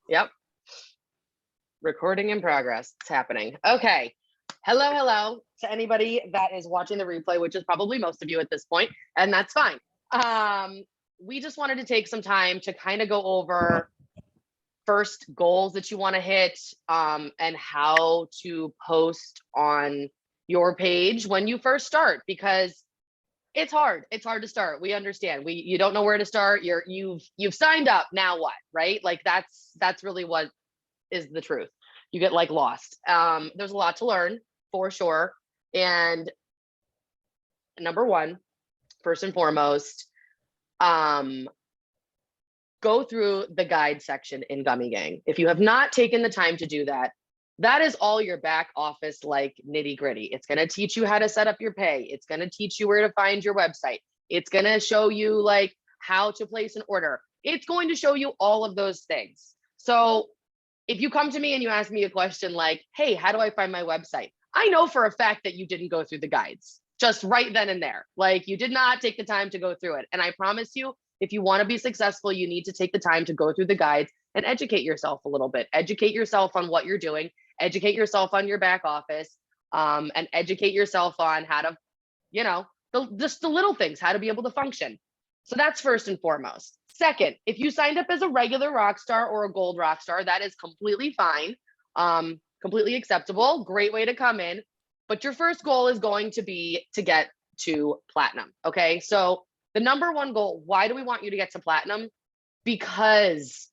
Yep. Recording in progress. It's happening. Okay. Hello to anybody that is watching the replay, which is probably most of you at this point, and that's fine. We just wanted to take some time to kind of go over first goals that you want to hit, and how to post on your page when you first start, because it's hard. It's hard to start. We understand. You don't know where to start. You've signed up. Now what? Right? Like that's really what is the truth. You get like lost. There's a lot to learn for sure. And number one, first and foremost, go through the guide section in Gummy Gang. If you have not taken the time to do that, that is all your back office like nitty gritty. It's going to teach you how to set up your pay. It's going to teach you where to find your website. It's going to show you like how to place an order. It's going to show you all of those things. So if you come to me and you ask me a question like, hey, how do I find my website? I know for a fact that you didn't go through the guides just right then and there. Like you did not take the time to go through it. And I promise you, if you want to be successful, you need to take the time to go through the guides and educate yourself a little bit. Educate yourself on what you're doing. Educate yourself on your back office, and educate yourself on how to, just the little things, how to be able to function. So that's first and foremost. Second, if you signed up as a regular Rockstar or a gold Rockstar, that is completely fine, completely acceptable, great way to come in. But your first goal is going to be to get to platinum, okay? So the number one goal, why do we want you to get to platinum? Because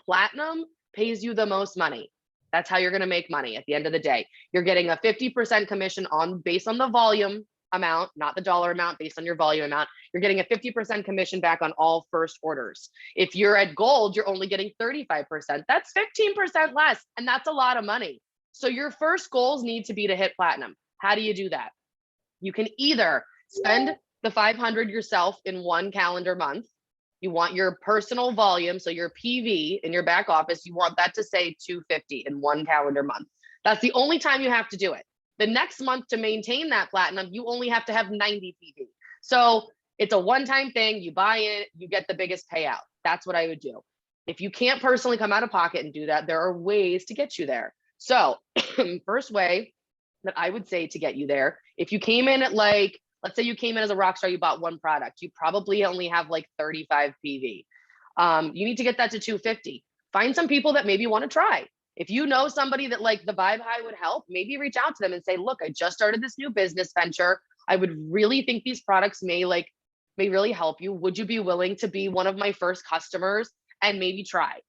platinum pays you the most money. That's how you're going to make money at the end of the day. You're getting a 50% commission based on the volume amount, not the dollar amount, based on your volume amount. You're getting a 50% commission back on all first orders. If you're at gold, you're only getting 35%. That's 15% less, and that's a lot of money. So your first goals need to be to hit platinum. How do you do that? You can either spend the 500 yourself in one calendar month. You want your personal volume, so your PV in your back office, you want that to say 250 in one calendar month. That's the only time you have to do it. The next month to maintain that platinum, you only have to have 90 PV. So it's a one-time thing. You buy it, you get the biggest payout. That's what I would do. If you can't personally come out of pocket and do that, there are ways to get you there. So first way that I would say to get you there, if you came in at like, let's say you came in as a Rockstar, you bought one product, you probably only have like 35 PV. You need to get that to 250. Find some people that maybe want to try. If you know somebody that like the Vibe High would help, maybe reach out to them and say, look, I just started this new business venture. I would really think these products may really help you. Would you be willing to be one of my first customers and maybe try?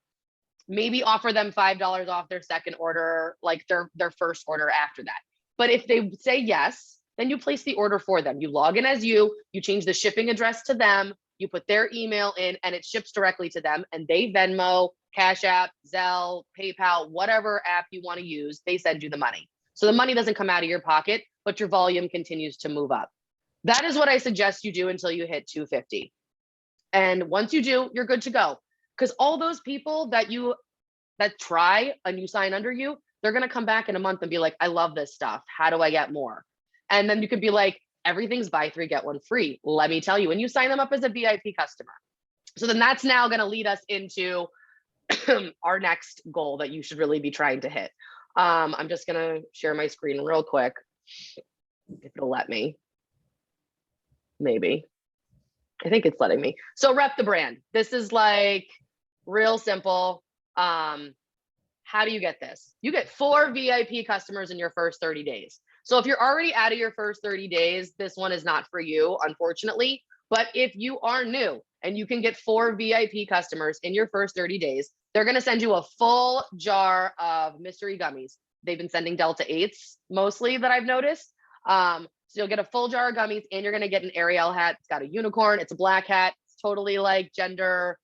Maybe offer them $5 off their second order, like their first order after that. But if they say yes, then you place the order for them. You log in as you change the shipping address to them, you put their email in, and it ships directly to them, and they Venmo, Cash App, Zelle, PayPal, whatever app you want to use, they send you the money. So the money doesn't come out of your pocket, but your volume continues to move up. That is what I suggest you do until you hit 250. And once you do, you're good to go. Because all those people that try and you sign under you, they're going to come back in a month and be like, I love this stuff. How do I get more? And then you could be like, everything's buy three, get one free. Let me tell you, and you sign them up as a VIP customer. So then that's now going to lead us into our next goal that you should really be trying to hit. I'm just going to share my screen real quick. If it'll let me. Maybe. I think it's letting me. So rep the brand. This is like real simple. How do you get this? You get 4 VIP customers in your first 30 days. So if you're already out of your first 30 days, this one is not for you, unfortunately. But if you are new and you can get 4 VIP customers in your first 30 days, they're going to send you a full jar of mystery gummies. They've been sending Delta 8s mostly that I've noticed. So you'll get a full jar of gummies, and you're going to get an Arieyl hat. It's got a unicorn. It's a black hat. It's totally like gender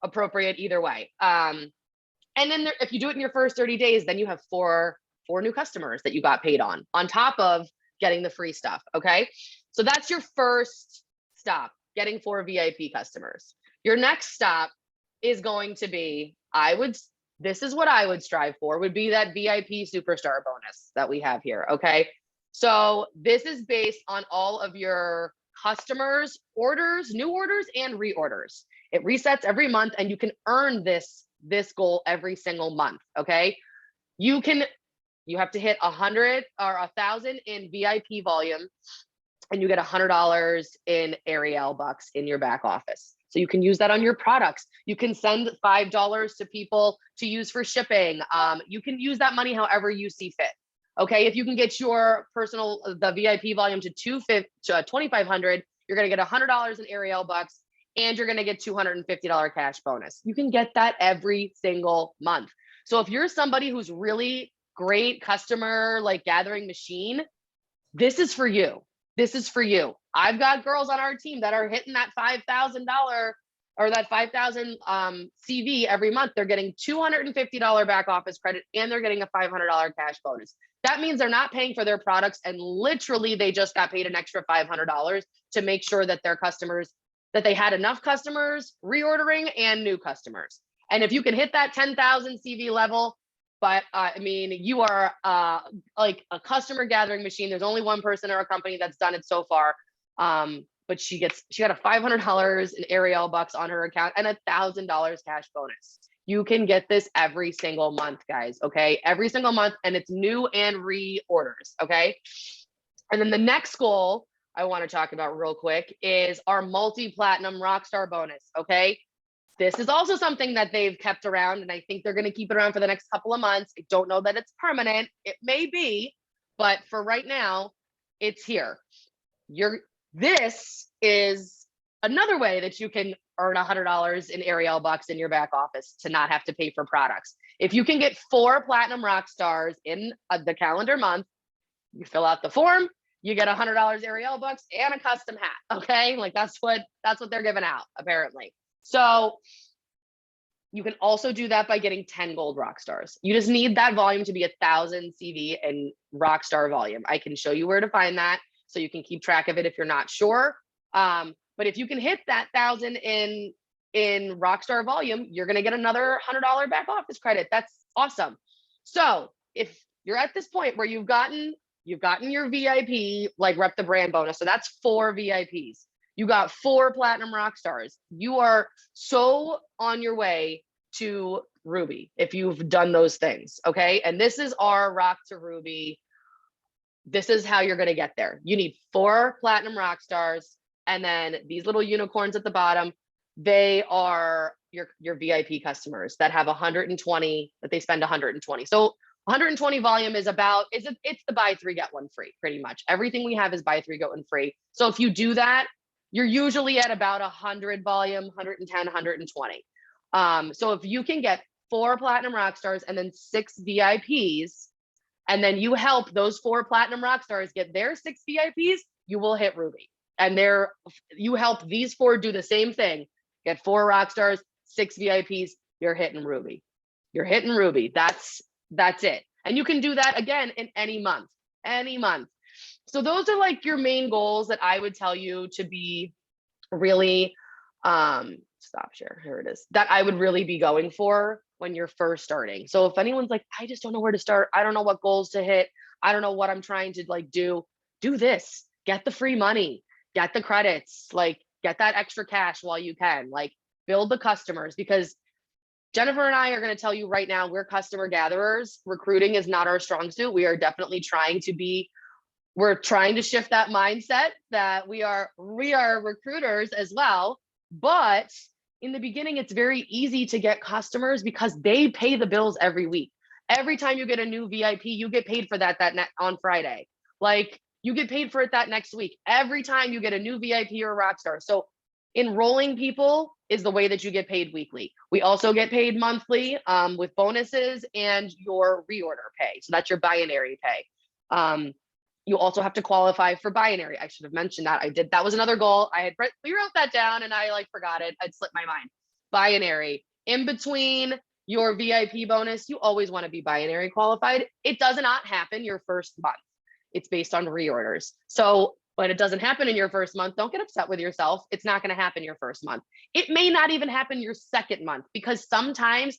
appropriate either way. And then if you do it in your first 30 days, then you have four new customers that you got paid on top of getting the free stuff. Okay. So that's your first stop, getting 4 VIP customers. Your next stop is going to be, this is what I would strive for, would be that VIP superstar bonus that we have here. Okay. So this is based on all of your customers' orders, new orders and reorders. It resets every month, and you can earn this this goal every single month. Okay. You have to hit 100 or 1,000 in VIP volume, and you get $100 in Arieyl bucks in your back office. So you can use that on your products. You can send $5 to people to use for shipping. You can use that money however you see fit. Okay, if you can get your the VIP volume to 2,500, you're gonna get $100 in Arieyl bucks, and you're gonna get $250 cash bonus. You can get that every single month. So if you're somebody who's really great customer like gathering machine, this is for you. This is for you. I've got girls on our team that are hitting that $5,000 or that 5,000 CV every month. They're getting $250 back office credit, and they're getting a $500 cash bonus. That means they're not paying for their products, and literally they just got paid an extra $500 to make sure that their customers, that they had enough customers reordering and new customers. And if you can hit that 10,000 CV level, but I mean, you are like a customer gathering machine. There's only one person in our company that's done it so far. But she got a $500 in Arieyl bucks on her account and $1,000 cash bonus. You can get this every single month, guys. Okay, every single month, and it's new and reorders. Okay, and then the next goal I want to talk about real quick is our multi-platinum Rockstar bonus. Okay. This is also something that they've kept around, and I think they're going to keep it around for the next couple of months. I don't know that it's permanent. It may be, but for right now, it's here. This is another way that you can earn $100 in Arieyl bucks in your back office to not have to pay for products. If you can get 4 platinum Rockstars in the calendar month, you fill out the form, you get $100 Arieyl bucks and a custom hat. Okay, like that's what they're giving out apparently. So you can also do that by getting 10 gold Rockstars. You just need that volume to be 1,000 CV and Rockstar volume. I can show you where to find that so you can keep track of it if you're not sure. But if you can hit that 1,000 in Rockstar volume, you're going to get another $100 back office credit. That's awesome. So if you're at this point where you've gotten your VIP, like rep the brand bonus. So that's 4 VIPs. You got 4 platinum Rockstars. You are so on your way to Ruby if you've done those things. Okay. And this is our Rock to Ruby. This is how you're going to get there. You need 4 platinum Rockstars. And then these little unicorns at the bottom, they are your VIP customers that have 120, that they spend 120. So 120 volume is it's the buy 3, get 1 free, pretty much. Everything we have is buy 3, get 1 free. So if you do that, you're usually at about 100 volume, 110, 120. So if you can get 4 platinum Rockstars and then 6 VIPs, and then you help those 4 platinum Rockstars get their 6 VIPs, you will hit Ruby. And you help these 4 do the same thing. Get 4 Rockstars, 6 VIPs, you're hitting Ruby. You're hitting Ruby. That's it. And you can do that again in any month. So those are like your main goals that I would tell you to be really, stop share, here it is, that I would really be going for when you're first starting. So if anyone's like, I just don't know where to start, I don't know what goals to hit, I don't know what I'm trying to like do this, get the free money, get the credits, like get that extra cash while you can, like build the customers, because Jennifer and I are going to tell you right now, we're customer gatherers. Recruiting is not our strong suit. We are definitely we're trying to shift that mindset that we are recruiters as well. But in the beginning, it's very easy to get customers because they pay the bills every week. Every time you get a new VIP, you get paid for that on Friday. Like you get paid for it that next week. Every time you get a new VIP or a Rockstar. So enrolling people is the way that you get paid weekly. We also get paid monthly with bonuses and your reorder pay. So that's your binary pay. You also have to qualify for binary. I should have mentioned that. That was another goal. We wrote that down and I like forgot it. I'd slipped my mind. Binary. In between your VIP bonus, you always want to be binary qualified. It does not happen your first month. It's based on reorders. So when it doesn't happen in your first month, don't get upset with yourself. It's not going to happen your first month. It may not even happen your second month, because sometimes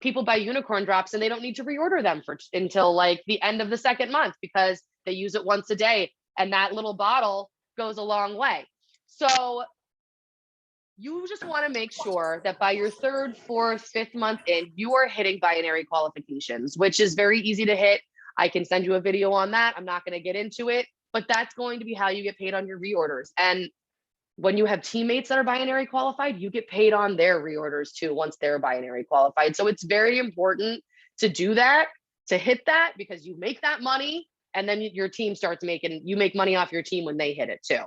people buy unicorn drops and they don't need to reorder them until like the end of the second month because they use it once a day and that little bottle goes a long way. So You just want to make sure that by your third, fourth, fifth month in, you are hitting binary qualifications, which is very easy to hit. I can send you a video on that. I'm not going to get into it, but that's going to be how you get paid on your reorders. And when you have teammates that are binary qualified, you get paid on their reorders too once they're binary qualified. So it's very important to do that, to hit that, because you make that money and then your team starts making, you make money off your team when they hit it too.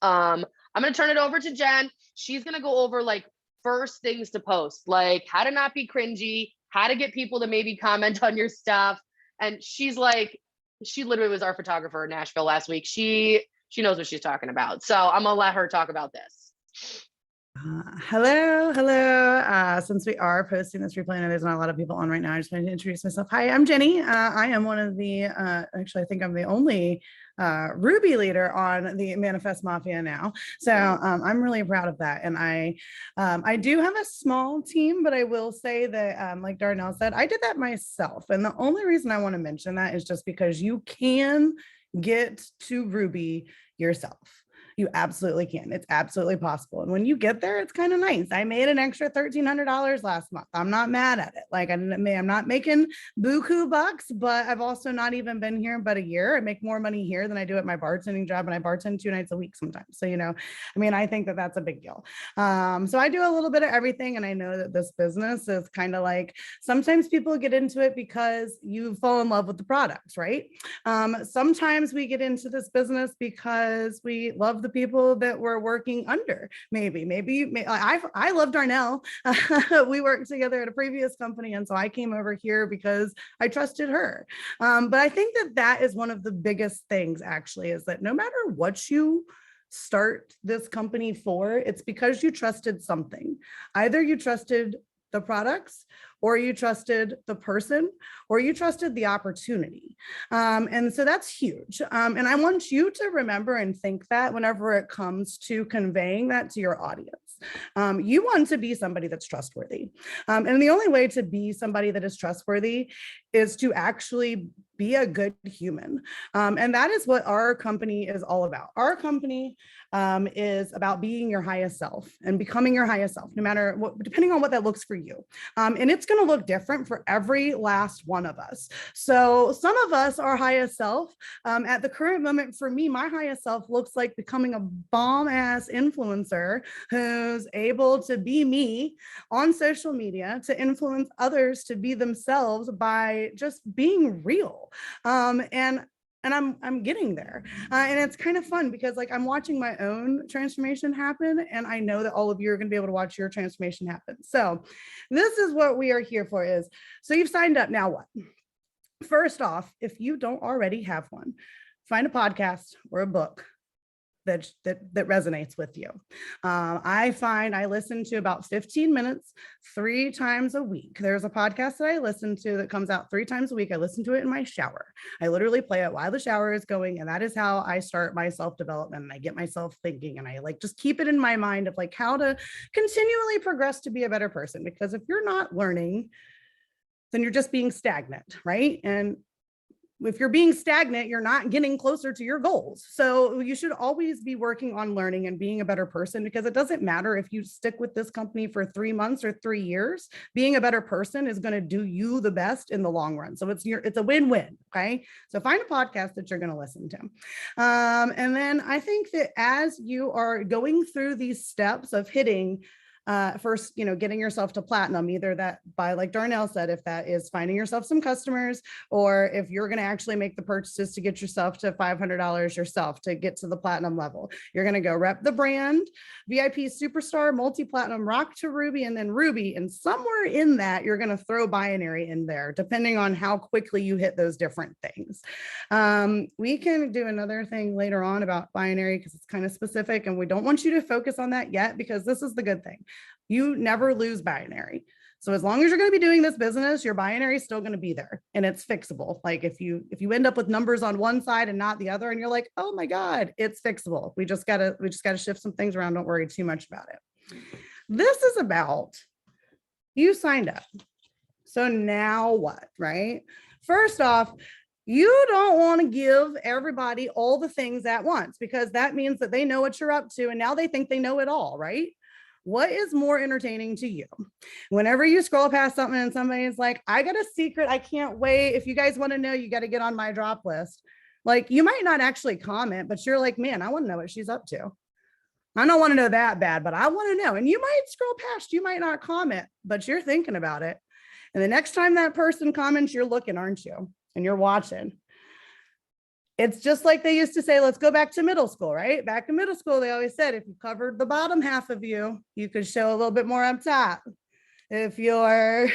I'm going to turn it over to Jen. She's going to go over like first things to post, like how to not be cringy, how to get people to maybe comment on your stuff. And she's like, she literally was our photographer in Nashville last week. She knows what she's talking about. So I'm going to let her talk about this. Hello. Since we are posting this replay, I know there's not a lot of people on right now. I just wanted to introduce myself. Hi, I'm Jenny. I am one of the, actually, I think I'm the only Ruby leader on the Manifest Mafia now. So I'm really proud of that. And I do have a small team, but I will say that, like Darnell said, I did that myself. And the only reason I want to mention that is just because you can get to Ruby yourself. You absolutely can. It's absolutely possible. And when you get there, it's kind of nice. I made an extra $1,300 last month. I'm not mad at it. Like I'm not making buku bucks, but I've also not even been here but a year. I make more money here than I do at my bartending job, and I bartend 2 nights a week sometimes. So, you know, I mean, I think that that's a big deal. So I do a little bit of everything. And I know that this business is kind of like, sometimes people get into it because you fall in love with the products, right? Sometimes we get into this business because we love the people that we're working under. Maybe I love Darnell. We worked together at a previous company, and so I came over here because I trusted her. But I think that is one of the biggest things, actually, is that no matter what you start this company for, it's because you trusted something. Either you trusted the products, or you trusted the person, or you trusted the opportunity. And so that's huge. And I want you to remember and think that whenever it comes to conveying that to your audience. You want to be somebody that's trustworthy. And the only way to be somebody that is trustworthy is to actually be a good human. And that is what our company is all about. Our company is about being your highest self and becoming your highest self, no matter what, depending on what that looks for you. And it's going to look different for every last one of us. So some of us, our highest self, at the current moment for me, my highest self looks like becoming a bomb ass influencer who's able to be me on social media, to influence others to be themselves by just being real. And I'm getting there. And it's kind of fun because like I'm watching my own transformation happen, and I know that all of you are going to be able to watch your transformation happen. So this is what we are here for is, so you've signed up, now what? First off, if you don't already have one, find a podcast or a book that resonates with you. I find I listen to about 15 minutes 3 times a week. There's a podcast that I listen to that comes out 3 times a week. I listen to it in my shower. I literally play it while the shower is going, and that is how I start my self-development. And I get myself thinking, and I like just keep it in my mind of like how to continually progress to be a better person. Because if you're not learning, then you're just being stagnant, right? And if you're being stagnant, you're not getting closer to your goals. So you should always be working on learning and being a better person, because it doesn't matter if you stick with this company for 3 months or 3 years, being a better person is going to do you the best in the long run. So it's a win-win. Okay. So find a podcast that you're going to listen to. And then I think that as you are going through these steps of hitting first, you know, getting yourself to platinum, either that by, like Darnell said, if that is finding yourself some customers, or if you're going to actually make the purchases to get yourself to $500 yourself to get to the platinum level, you're going to go rep the brand, VIP superstar, multi-platinum, rock to Ruby, and then Ruby. And somewhere in that, you're going to throw binary in there, depending on how quickly you hit those different things. We can do another thing later on about binary because it's kind of specific, and we don't want you to focus on that yet, because this is the good thing. You never lose binary. So as long as you're going to be doing this business, your binary is still going to be there, and it's fixable. Like if you end up with numbers on one side and not the other, and you're like, oh my God, it's fixable. We just gotta shift some things around. Don't worry too much about it. This is about, you signed up. So now what, right? First off, you don't want to give everybody all the things at once, because that means that they know what you're up to, and now they think they know it all, right? What is more entertaining to you? Whenever you scroll past something and somebody's like, I got a secret, I can't wait. If you guys want to know, you got to get on my drop list. Like, you might not actually comment, but you're like, man, I want to know what she's up to. I don't want to know that bad, but I want to know. And you might scroll past, you might not comment, but you're thinking about it. And the next time that person comments, you're looking, aren't you? And you're watching. It's just like they used to say, let's go back to middle school, right? Back in middle school, they always said, if you covered the bottom half of you, you could show a little bit more up top. If you're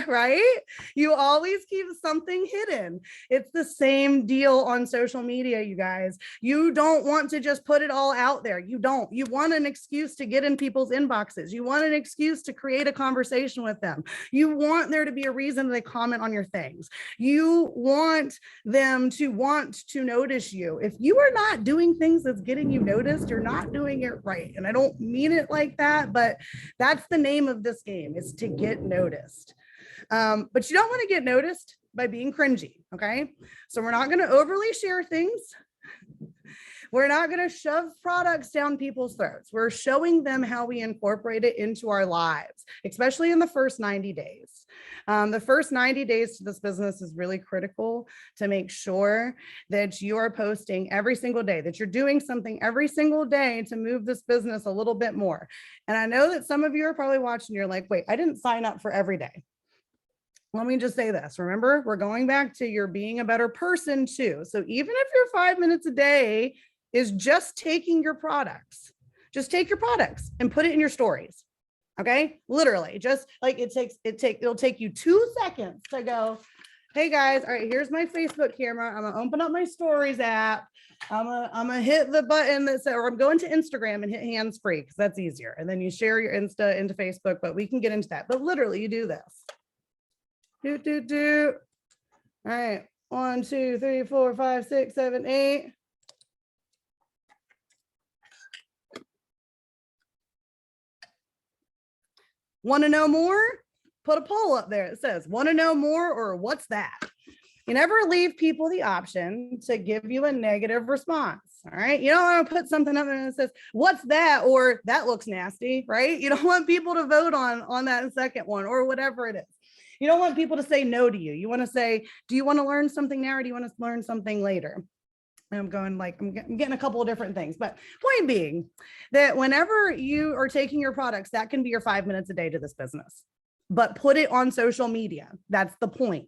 right, you always keep something hidden. It's the same deal on social media, you guys. You don't want to just put it all out there. You don't. You want an excuse to get in people's inboxes. You want an excuse to create a conversation with them. You want there to be a reason they comment on your things. You want them to want to notice you. If you are not doing things that's getting you noticed, you're not doing it right. And I don't mean it like that, but that's the name of this game, is to get noticed. But you don't want to get noticed by being cringy, okay? So we're not going to overly share things. We're not going to shove products down people's throats. We're showing them how we incorporate it into our lives, especially in the first 90 days. The first 90 days to this business is really critical to make sure that you are posting every single day, that you're doing something every single day to move this business a little bit more. And I know that some of you are probably watching, you're like, wait, I didn't sign up for every day. Let me just say this. Remember, we're going back to you're being a better person too. So even if your 5 minutes a day is just taking your products, just take your products and put it in your stories. Okay, literally, just like it'll take you 2 seconds to go, hey guys, all right, here's my Facebook camera. I'm gonna open up my stories app. I'm gonna hit the button that says, or I'm going to Instagram and hit hands free because that's easier. And then you share your Insta into Facebook, but we can get into that. But literally, you do this. All right, 1, 2, 3, 4, 5, 6, 7, 8. Want to know more? Put a poll up there. It says, want to know more, or what's that? You never leave people the option to give you a negative response. All right. You don't want to put something up there that says, what's that? Or that looks nasty, right? You don't want people to vote on that second one or whatever it is. You don't want people to say no to you. You want to say, do you want to learn something now, or do you want to learn something later? And I'm going like, I'm getting a couple of different things, but point being that whenever you are taking your products, that can be your 5 minutes a day to this business, but put it on social media. That's the point.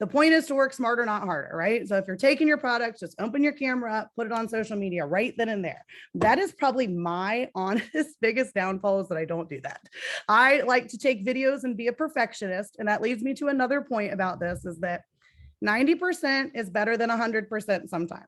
The point is to work smarter, not harder, right? So if you're taking your products, just open your camera up, put it on social media right then and there. That is probably my honest biggest downfall, is that I don't do that. I like to take videos and be a perfectionist. And that leads me to another point about this, is that 90% is better than 100% sometimes.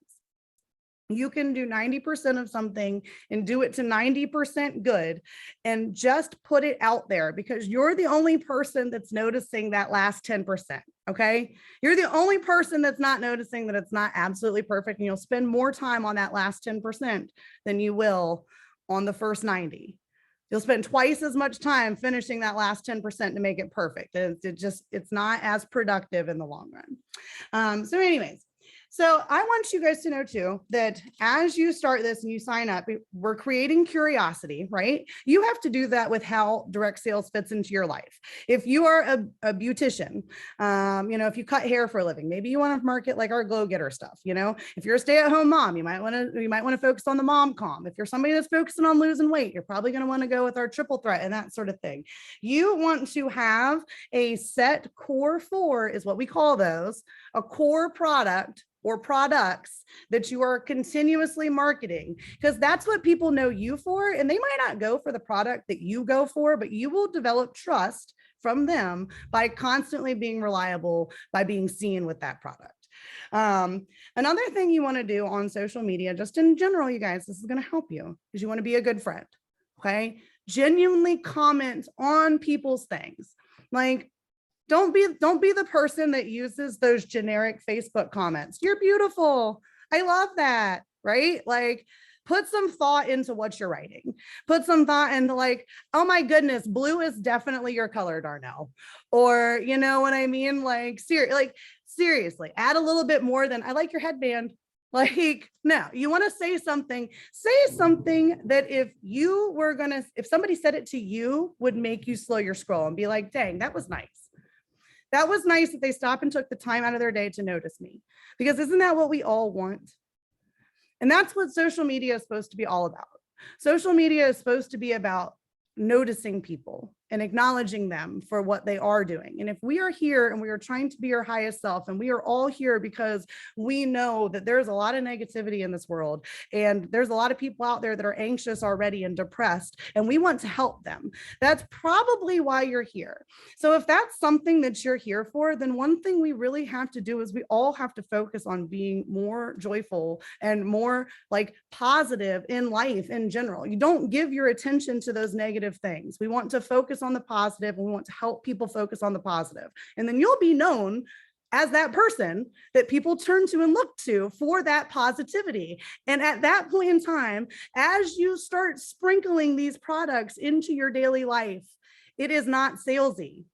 You can do 90% of something and do it to 90% good and just put it out there, because you're the only person that's noticing that last 10%. Okay. You're the only person that's not noticing that it's not absolutely perfect. And you'll spend more time on that last 10% than you will on the first 90. You'll spend twice as much time finishing that last 10% to make it perfect. It's not as productive in the long run. So anyways, so I want you guys to know too, that as you start this and you sign up, we're creating curiosity, right? You have to do that with how direct sales fits into your life. If you are a beautician, if you cut hair for a living, maybe you want to market like our Glow Getter stuff. If you're a stay-at-home mom, you might want to focus on the mom comm. If you're somebody that's focusing on losing weight, you're probably going to want to go with our triple threat and that sort of thing. You want to have a set core 4, is what we call those, a core product or products that you are continuously marketing, because that's what people know you for. And they might not go for the product that you go for, but you will develop trust from them by constantly being reliable, by being seen with that product. Another thing you want to do on social media, just in general, you guys, this is going to help you, is you want to be a good friend. Okay. Genuinely comment on people's things. Like, don't be the person that uses those generic Facebook comments. You're beautiful. I love that. Right? Like, put some thought into what you're writing. Put some thought into like, oh my goodness, blue is definitely your color, Darnell. Or, you know what I mean? Like, seriously, add a little bit more than, I like your headband. Like, no, you want to say something that if somebody said it to you, would make you slow your scroll and be like, dang, that was nice. That was nice that they stopped and took the time out of their day to notice me. Because isn't that what we all want? And that's what social media is supposed to be all about. Social media is supposed to be about noticing people and acknowledging them for what they are doing. And if we are here and we are trying to be our highest self, and we are all here because we know that there's a lot of negativity in this world, and there's a lot of people out there that are anxious already and depressed, and we want to help them, that's probably why you're here. So if that's something that you're here for, then one thing we really have to do is we all have to focus on being more joyful and more like positive in life in general. You don't give your attention to those negative things. We want to focus on the positive, and we want to help people focus on the positive. And then you'll be known as that person that people turn to and look to for that positivity. And at that point in time, as you start sprinkling these products into your daily life, it is not salesy.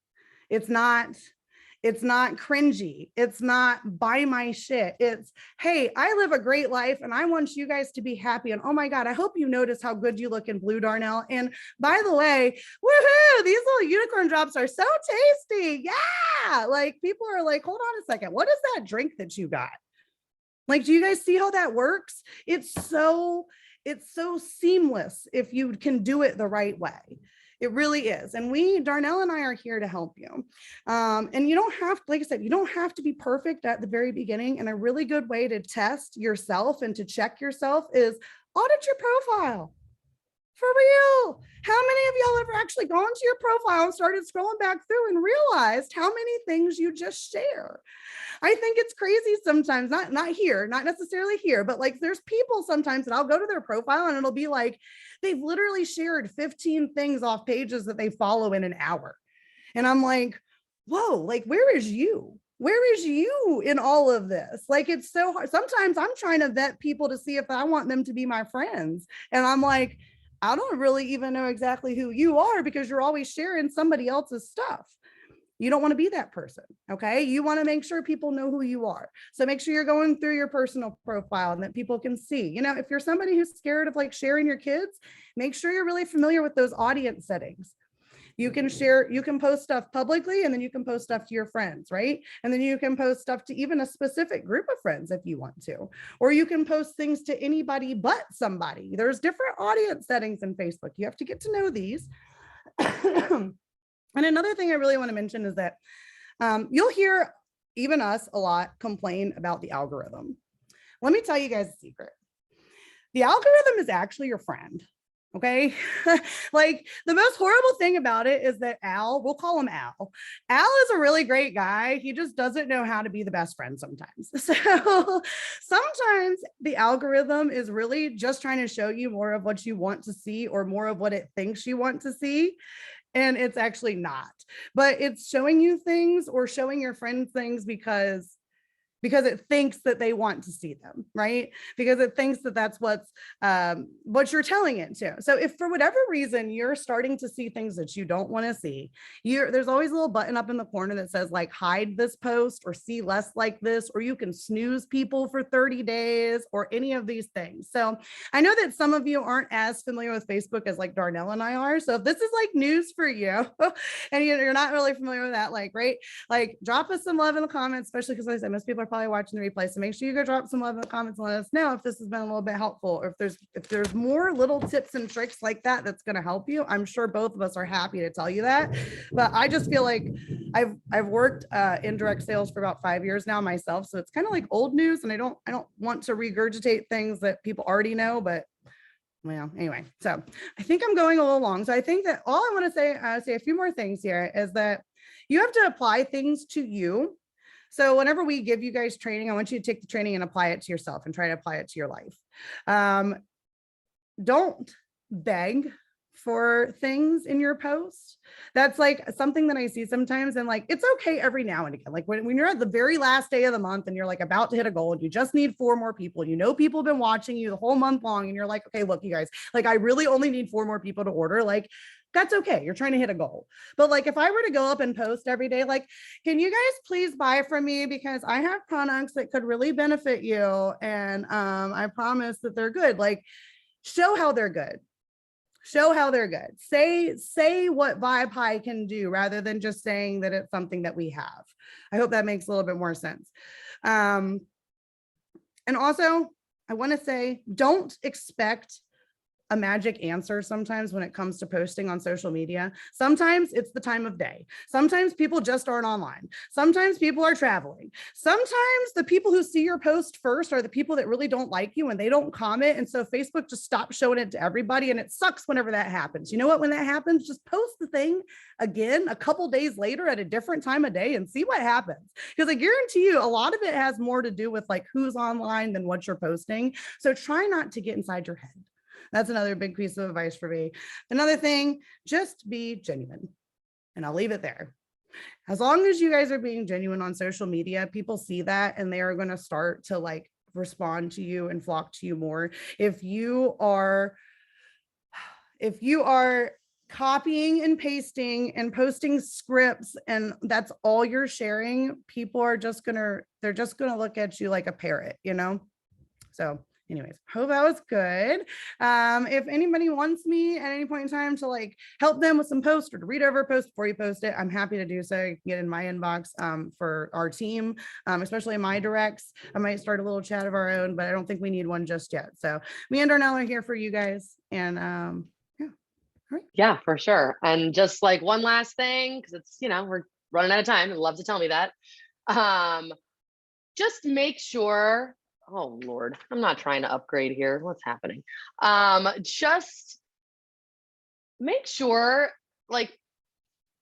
It's not cringy. It's not buy my shit. It's, hey, I live a great life and I want you guys to be happy. And oh my God, I hope you notice how good you look in blue, Darnell. And by the way, woohoo, these little unicorn drops are so tasty. Yeah. Like people are like, hold on a second. What is that drink that you got? Like, do you guys see how that works? It's so seamless if you can do it the right way. It really is. And Darnell and I are here to help you. And you don't have, like I said, you don't have to be perfect at the very beginning. And a really good way to test yourself and to check yourself is audit your profile. For real. How many of y'all ever actually gone to your profile and started scrolling back through and realized how many things you just share? I think it's crazy sometimes, not necessarily here, but like there's people sometimes that I'll go to their profile and it'll be like, they've literally shared 15 things off pages that they follow in an hour. And I'm like, whoa, like, where is you? Where is you in all of this? Like, it's so hard. Sometimes I'm trying to vet people to see if I want them to be my friends. And I'm like, I don't really even know exactly who you are because you're always sharing somebody else's stuff. You don't want to be that person. Okay. You want to make sure people know who you are. So make sure you're going through your personal profile and that people can see, you know, if you're somebody who's scared of like sharing your kids, make sure you're really familiar with those audience settings. You can post stuff publicly, and then you can post stuff to your friends, right? And then you can post stuff to even a specific group of friends if you want to, or you can post things to anybody but somebody. There's different audience settings in Facebook. You have to get to know these. And another thing I really want to mention is that you'll hear even us a lot complain about the algorithm. Let me tell you guys a secret. The algorithm is actually your friend. Okay. Like the most horrible thing about it is that we'll call him Al. Al is a really great guy. He just doesn't know how to be the best friend sometimes. So sometimes the algorithm is really just trying to show you more of what you want to see or more of what it thinks you want to see. And it's actually not, but it's showing you things or showing your friends things because it thinks that they want to see them, right? Because it thinks that that's what you're telling it to. So if for whatever reason you're starting to see things that you don't want to see, there's always a little button up in the corner that says like hide this post or see less like this, or you can snooze people for 30 days or any of these things. So I know that some of you aren't as familiar with Facebook as like Darnell and I are. So if this is like news for you and you're not really familiar with that, like, right? Like drop us some love in the comments, especially because like I said, most people are probably watching the replay. So make sure you go drop some love in the comments and let us know if this has been a little bit helpful, or if there's more little tips and tricks like that's going to help you. I'm sure both of us are happy to tell you that, but I just feel like I've worked in direct sales for about 5 years now myself. So it's kind of like old news, and I don't want to regurgitate things that people already know, but well, anyway, so I think I'm going a little long. So I think that all I want to say a few more things here is that you have to apply things to you. So whenever we give you guys training, I want you to take the training and apply it to yourself and try to apply it to your life. Don't beg for things in your post. That's like something that I see sometimes, and like it's okay every now and again. Like when you're at the very last day of the month and you're like about to hit a goal and you just need 4 more people, and you know people have been watching you the whole month long, and you're like, okay, look, you guys, like I really only need 4 more people to order. Like That's okay. You're trying to hit a goal. But like, if I were to go up and post every day, like, can you guys please buy from me because I have products that could really benefit you. And I promise that they're good. Like, show how they're good. Show how they're good. Say what Vibe High can do rather than just saying that it's something that we have. I hope that makes a little bit more sense. And also, I want to say, don't expect a magic answer sometimes when it comes to posting on social media. Sometimes it's the time of day. Sometimes people just aren't online. Sometimes people are traveling. Sometimes the people who see your post first are the people that really don't like you and they don't comment. And so Facebook just stops showing it to everybody. And it sucks whenever that happens. You know what? When that happens, just post the thing again a couple days later at a different time of day and see what happens. Because I guarantee you a lot of it has more to do with like who's online than what you're posting. So try not to get inside your head. That's another big piece of advice for me. Another thing, just be genuine. And I'll leave it there. As long as you guys are being genuine on social media, people see that and they are going to start to like respond to you and flock to you more. If you are copying and pasting and posting scripts and that's all you're sharing, people are just they're just gonna look at you like a parrot, you know? So anyways, hope that was good. If anybody wants me at any point in time to like help them with some posts or to read over a post before you post it, I'm happy to do so. You can get in my inbox for our team, especially in my directs. I might start a little chat of our own, but I don't think we need one just yet. So me and Darnell are here for you guys. And yeah. All right. Yeah, for sure. And just like one last thing, because it's, we're running out of time. I'd love to tell me that. Just make sure, oh Lord, I'm not trying to upgrade here. What's happening? Just make sure, like,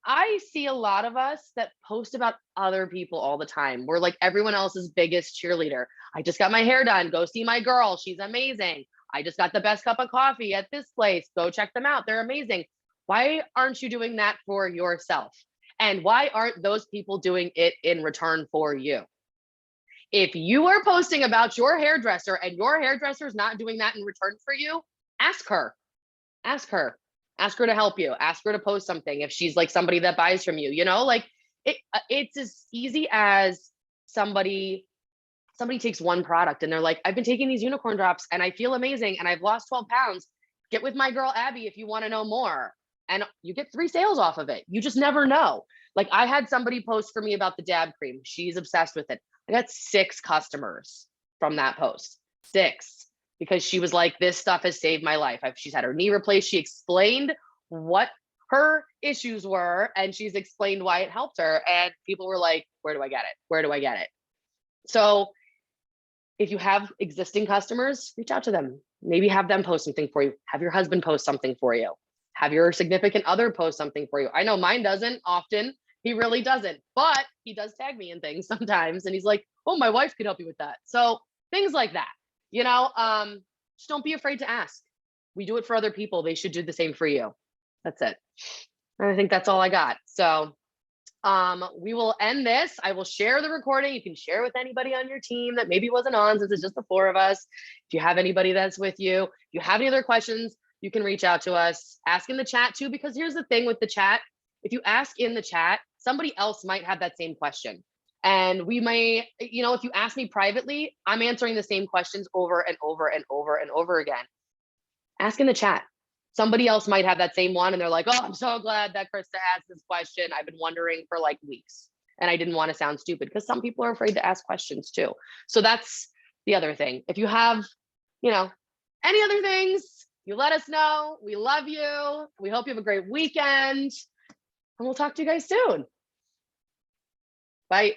I see a lot of us that post about other people all the time. We're like everyone else's biggest cheerleader. I just got my hair done. Go see my girl. She's amazing. I just got the best cup of coffee at this place. Go check them out. They're amazing. Why aren't you doing that for yourself? And why aren't those people doing it in return for you? If you are posting about your hairdresser and your hairdresser is not doing that in return for you, ask her. Ask her. Ask her to help you. Ask her to post something if she's like somebody that buys from you, like it's as easy as somebody takes one product and they're like, I've been taking these unicorn drops and I feel amazing and I've lost 12 pounds. Get with my girl Abby if you want to know more. And you get 3 sales off of it. You just never know. Like I had somebody post for me about the dab cream. She's obsessed with it. I got 6 customers from that post. 6. Because she was like, this stuff has saved my life. She's had her knee replaced. She explained what her issues were and she's explained why it helped her. And people were like, where do I get it? Where do I get it? So if you have existing customers, reach out to them. Maybe have them post something for you. Have your husband post something for you. Have your significant other post something for you. I know mine doesn't often. He really doesn't, but he does tag me in things sometimes. And he's like, oh, my wife could help you with that. So things like that. Just don't be afraid to ask. We do it for other people. They should do the same for you. That's it. And I think that's all I got. So we will end this. I will share the recording. You can share with anybody on your team that maybe wasn't on since it's just the 4 of us. If you have anybody that's with you, if you have any other questions, you can reach out to us. Ask in the chat too, because here's the thing with the chat. If you ask in the chat, somebody else might have that same question. And we may, if you ask me privately, I'm answering the same questions over and over and over and over again. Ask in the chat. Somebody else might have that same one and they're like, oh, I'm so glad that Krista asked this question. I've been wondering for like weeks and I didn't want to sound stupid because some people are afraid to ask questions too. So that's the other thing. If you have, any other things, you let us know. We love you. We hope you have a great weekend and we'll talk to you guys soon. Bye.